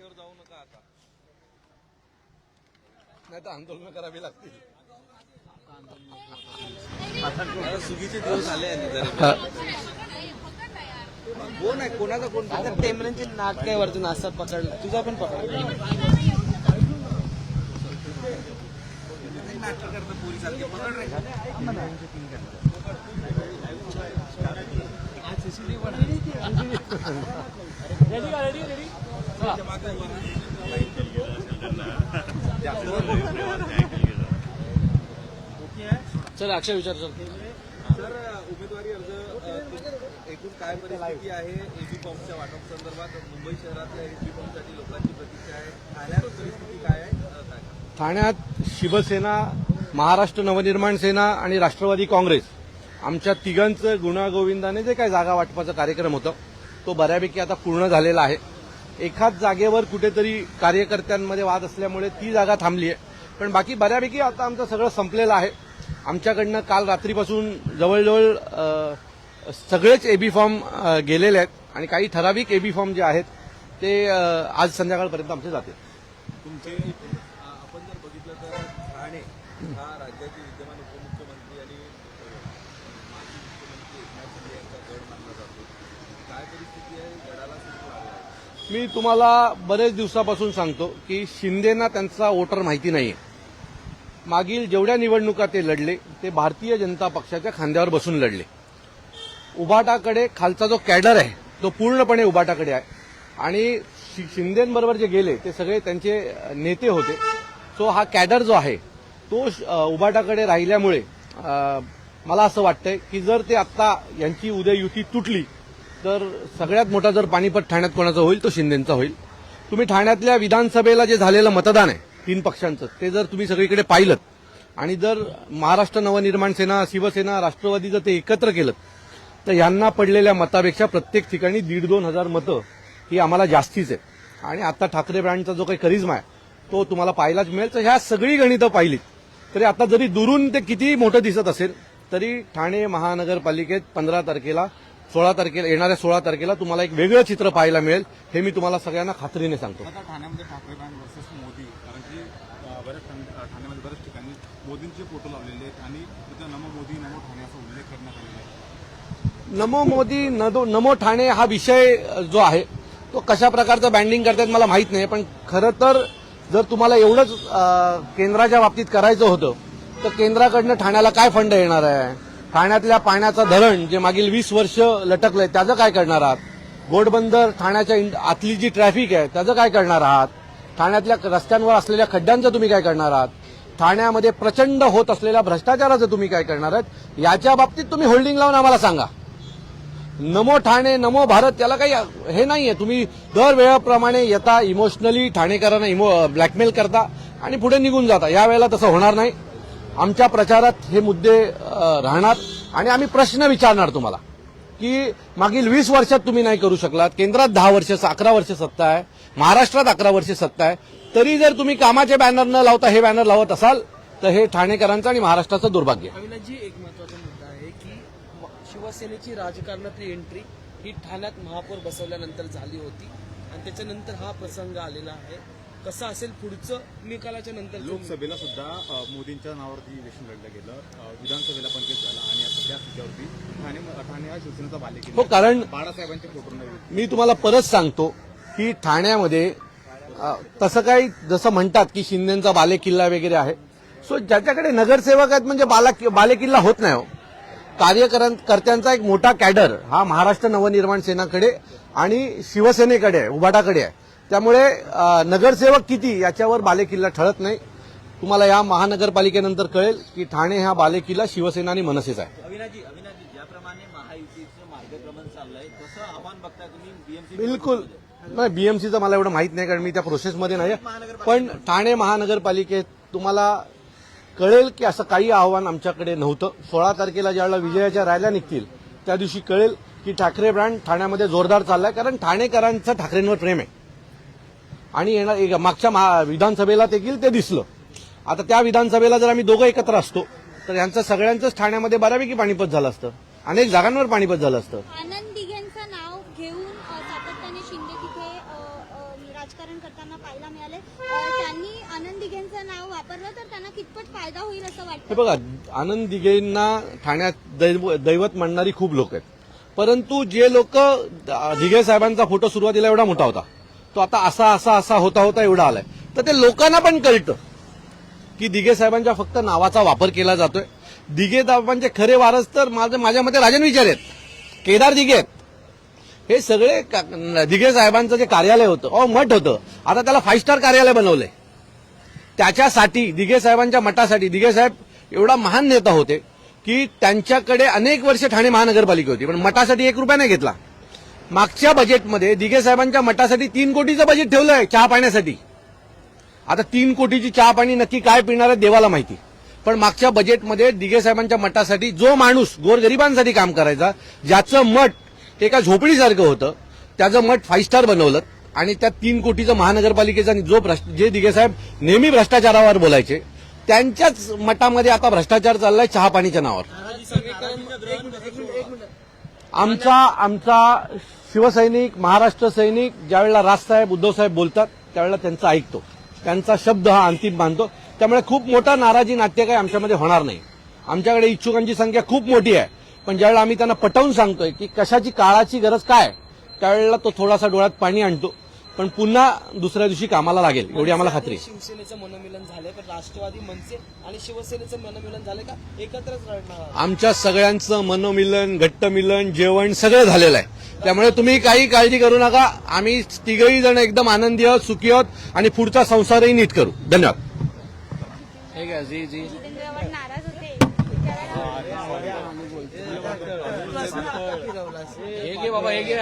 जागेवर जाऊ नका आता, नाही तर आंदोलन करावी लागतील. सुगीचे दिवस आले कोण आहे कोणाचा कोण टेंबऱ्यांचे नाक काय वरतून असतात पकडलं तुझा पण पकडला नाटक करतं पोरी सारखे पकड रे. चल अक्षय विचार चल. सर उमेदवारी अर्ज एकूण काय परिस्थिती आहे एबी फॉर्मच्या वाटप संदर्भात? मुंबई शहरातल्या एबी फॉर्मसाठी लोकांची प्रतीक्षा आहे. ठाण्यात परिस्थिती काय आहे? ठाण्यात शिवसेना, महाराष्ट्र नवनिर्माण सेना आणि राष्ट्रवादी काँग्रेस आमच्या तिघांचं गुणागोविंदाने जे काही जागा वाटपाचा कार्यक्रम होता तो बऱ्यापैकी आता पूर्ण झालेला आहे. एखाद जागेवर कुठेतरी कार्यकर्त्यांमध्ये वाद असल्यामुळे ती जागा थांबली आहे, पण बाकी बऱ्यापैकी आता आमचं सगळं संपलेलं आहे. आमच्याकडनं काल रात्रीपासून जवळजवळ सगळेच एबी फॉर्म गेलेले आहेत आणि काही ठराविक एबी फॉर्म जे आहेत ते आज संध्याकाळपर्यंत आमचे जातील. तुमचे आपण जर बघितलं तर ठाणे हा राज्याचे विद्यमान उपमुख्यमंत्री आणि माजी मुख्यमंत्री एकनाथ शिंदे यांचा गड मानला जातो. काय परिस्थिती आहे? गडाला सुरू आहे. मी तुम्हाला बरेच दिवसापासून सांगतो की शिंदेना त्यांचा वोटर माहिती नाहीये. मागील जेवढ्या निवडणुका ते लढले ते भारतीय जनता पक्षाच्या खांद्यावर बसून लढले. उभाटाकडे खालचा जो कॅडर आहे तो पूर्णपणे उभाटाकडे आहे आणि शिंदेबरोबर जे गेले ते सगळे त्यांचे नेते होते. सो हा कॅडर जो आहे तो उभाटाकडे राहिल्यामुळे मला असं वाटतंय की जर ते आत्ता यांची उद्या युती तुटली तर सगळ्यात मोठा जर पाणीपत ठाण्यात कोणाचा होईल तो शिंदेंचा होईल. तुम्ही ठाण्यातल्या विधानसभेला जे झालेलं मतदान आहे 3 पक्षांचं ते जर तुम्ही सगळीकडे पाहिलं आणि जर महाराष्ट्र नवनिर्माण सेना, शिवसेना, राष्ट्रवादी जर ते एकत्र केलं तर यांना पडलेल्या मतापेक्षा प्रत्येक ठिकाणी 1,500-2,000 हजार मतं ही आम्हाला जास्तीच आहेत. आणि आता ठाकरे ब्रँडचा जो काही करिश्मा आहे तो तुम्हाला पाहायलाच मिळेल. तर ह्या सगळी गणितं पाहिलीत तरी आता जरी दुरून ते कितीही मोठं दिसत असेल तरी ठाणे महानगरपालिकेत 15 तारखेला 16 तारखेला येणाऱ्या 16 तारखेला तुम्हाला एक वेगळं चित्र पाहायला मिळेल हे मी तुम्हाला सगळ्यांना खात्रीने सांगतो. आता ठाण्यामध्ये ठाकरे ब्रँड वर्सेस मोदी, कारण की ठाण्यामध्ये बऱ्याच ठिकाणी मोदींचे फोटो लावलेले आहेत आणि तिथं नमो मोदी नमो ठाणे असा उल्लेख करण्यात आलेला आहे. नमो मोदी नमो ठाणे हा विषय जो आहे तो कशा प्रकारचं बँडिंग करतात मला माहित नाही, पण खरं तर जर तुम्हाला एवढंच केंद्राच्या बाबतीत करायचं होतं तर केंद्राकडनं ठाण्याला काय फंड येणार आहे? ठाण्यातल्या पाण्याचं धरण जे मागील 20 वर्ष लटकलंय त्याचं काय करणार आहात? घोडबंदर ठाण्याच्या आतली जी ट्रॅफिक आहे त्याचं काय करणार आहात? ठाण्यातल्या रस्त्यांवर असलेल्या खड्ड्यांचं तुम्ही काय करणार आहात? ठाण्यामध्ये प्रचंड होत असलेल्या भ्रष्टाचाराचं तुम्ही काय करणार आहात? याच्या बाबतीत तुम्ही होल्डिंग लावून आम्हाला सांगा. नमो ठाणे नमो भारत त्याला काही हे नाहीये. तुम्ही दरवेळेप्रमाणे येता इमोशनली ठाणेकरांना ब्लॅकमेल करता आणि पुढे निघून जाता. यावेळेला तसं होणार नाही. आमच्या प्रचारात हे मुद्दे राहणार आणि आम्ही प्रश्न विचारणार तुम्हाला की मागील 20 वर्षात तुम्ही नाही करू शकलात. केंद्रात 10 वर्ष 11 वर्ष सत्ता आहे, महाराष्ट्रात 11 वर्ष सत्ता आहे, तरी जर तुम्ही कामाचे बॅनर न लावता हे बॅनर लावत असाल तर हे ठाणेकरांचं आणि महाराष्ट्राचं दुर्भाग्य. अविनाशजी एक महत्वाचा मुद्दा आहे की शिवसेनेची राजकारणातली एंट्री ही ठाण्यात महापौर बसवल्यानंतर झाली होती आणि त्याच्यानंतर हा प्रसंग आलेला आहे. कसं असेल पुढचं निकालाच्या नंतर? लोकसभेला सुद्धा मोदींच्या नावावरती इलेक्शन लढलं गेलं, विधानसभेला पण तेच झालं आणि आता त्या सीटावरती ठाणे हा शिवसेनेचा बालेकिल्ला. हो, कारण बाळासाहेबांचे फोटो नाही. मी तुम्हाला परत सांगतो की ठाण्यामध्ये तसं काही जसं म्हणतात की शिंदेचा बालेकिल्ला वगैरे आहे. सो ज्याच्याकडे नगरसेवक आहेत म्हणजे बालेकिल्ला होत नाही. हो, कार्यकर्त्यांचा एक मोठा कॅडर हा महाराष्ट्र नवनिर्माण सेनाकडे आणि शिवसेनेकडे आहे, उभाटाकडे आहे. त्यामुळे नगरसेवक किती याच्यावर बालेकिल्ला ठरत नाही. तुम्हाला या महानगरपालिकेनंतर कळेल की ठाणे हा बालेकिल्ला शिवसेना आणि मनसेचा आहे. अविनाशजी ज्याप्रमाणे महायुतीचं मार्गक्रमण चाललंय तसं आव्हान बघताय तुम्ही बीएमसी? बिलकुल नाही, बीएमसीचं मला एवढं माहित नाही कारण मी त्या प्रोसेसमध्ये नाही. पण ठाणे महानगरपालिकेत तुम्हाला कळेल की असं काही आव्हान आमच्याकडे नव्हतं. 16 तारखेला ज्यावेळेला विजयाच्या रॅल्या निघतील त्या दिवशी कळेल की ठाकरे ब्रँड ठाण्यामध्ये जोरदार चाललाय, कारण ठाणेकरांचं ठाकरेंवर प्रेम आहे. आणि मागच्या विधानसभेला ते गेल ते दिसलं. आता त्या विधानसभेला जर आम्ही दोघं एकत्र असतो तर यांचं सगळ्यांचंच ठाण्यामध्ये बऱ्यापैकी पाणीपत झालं असतं, अनेक जागांवर पाणीपत झालं असतं. आनंद दिघेंचं नाव घेऊन सातत्याने शिंदे तिथे राजकारण करताना पाहायला मिळाले. त्यांनी आनंद दिघेंचं नाव वापरलं तर त्यांना कितपत फायदा होईल असं हे वाटतं? बघा, आनंद दिघेंना ठाण्यात दैवत मानणारी खूप लोक आहेत, परंतु जे लोक दिघे साहेबांचा फोटो सुरुवातीला एवढा मोठा होता, तो आता असा होता एवढा आलाय, तर ते लोकांना पण कळतं की दिघे साहेबांच्या फक्त नावाचा वापर केला जातोय. दिघे साहेबांचे खरे वारस तर माझ्या मते राजन विचार आहेत, केदार दिघे आहेत. हे सगळे दिघे साहेबांचं जे कार्यालय होतं, मठ होतं, आता त्याला 5 स्टार कार्यालय बनवलंय. त्याच्यासाठी दिघे साहेबांच्या मठासाठी दिघे साहेब एवढा महान नेता होते की त्यांच्याकडे अनेक वर्ष ठाणे महानगरपालिका होती, पण मठासाठी 1 रुपया नाही घेतला. मागच्या बजेटमध्ये दिघे साहेबांच्या मठासाठी 3 कोटीचं बजेट ठेवलंय चहा पाण्यासाठी. आता 3 कोटीची चहा पाणी नक्की काय पिणार आहे देवाला माहिती, पण मागच्या बजेटमध्ये दिघे साहेबांच्या मठासाठी जो माणूस गोरगरिबांसाठी काम करायचा, ज्याचं मठ एका झोपडीसारखं होतं, त्याचं मठ 5 स्टार बनवलं आणि त्या 3 कोटीचं महानगरपालिकेचा जे दिघे साहेब नेहमी भ्रष्टाचारावर बोलायचे, त्यांच्याच मठामध्ये आता भ्रष्टाचार चाललाय चहा पाणीच्या नावावर. आमचा शिवसैनिक, महाराष्ट्र सैनिक ज्यावेळेला राजसाहेब उद्धवसाहेब बोलतात त्यावेळेला त्यांचा ऐकतो, त्यांचा शब्द हा अंतिम मानतो. त्यामुळे खूप मोठा नाराजी नाट्य काय आमच्यामध्ये होणार नाही. आमच्याकडे इच्छुकांची संख्या खूप मोठी आहे, पण ज्यावेळेला आम्ही त्यांना पटवून सांगतोय की कशाची काळाची गरज काय, त्यावेळेला तो थोडासा डोळ्यात पाणी आणतो, पण पुन्हा दुसऱ्या दिवशी कामाला लागेल एवढी आम्हाला खात्री आहे. शिवसेनेचं मनोमिलन झालंय, पण राष्ट्रवादी मनसे आणि शिवसेनेचं मनोमिलन झालंय का एकत्रच लढणार आहात? आमच्या सगळ्यांचं मनोमिलन, घट्टमिलन, जेवण सगळं झालेलं आहे. त्यामुळे तुम्ही काही काळजी करू नका. आम्ही तिघही जण एकदम आनंदी आहोत, सुखी आहोत आणि पुढचा संसारही नीट करू. धन्यवाद. जितेंद्र आव्हाड नाराज होते. हे घे बाबा, हे घे.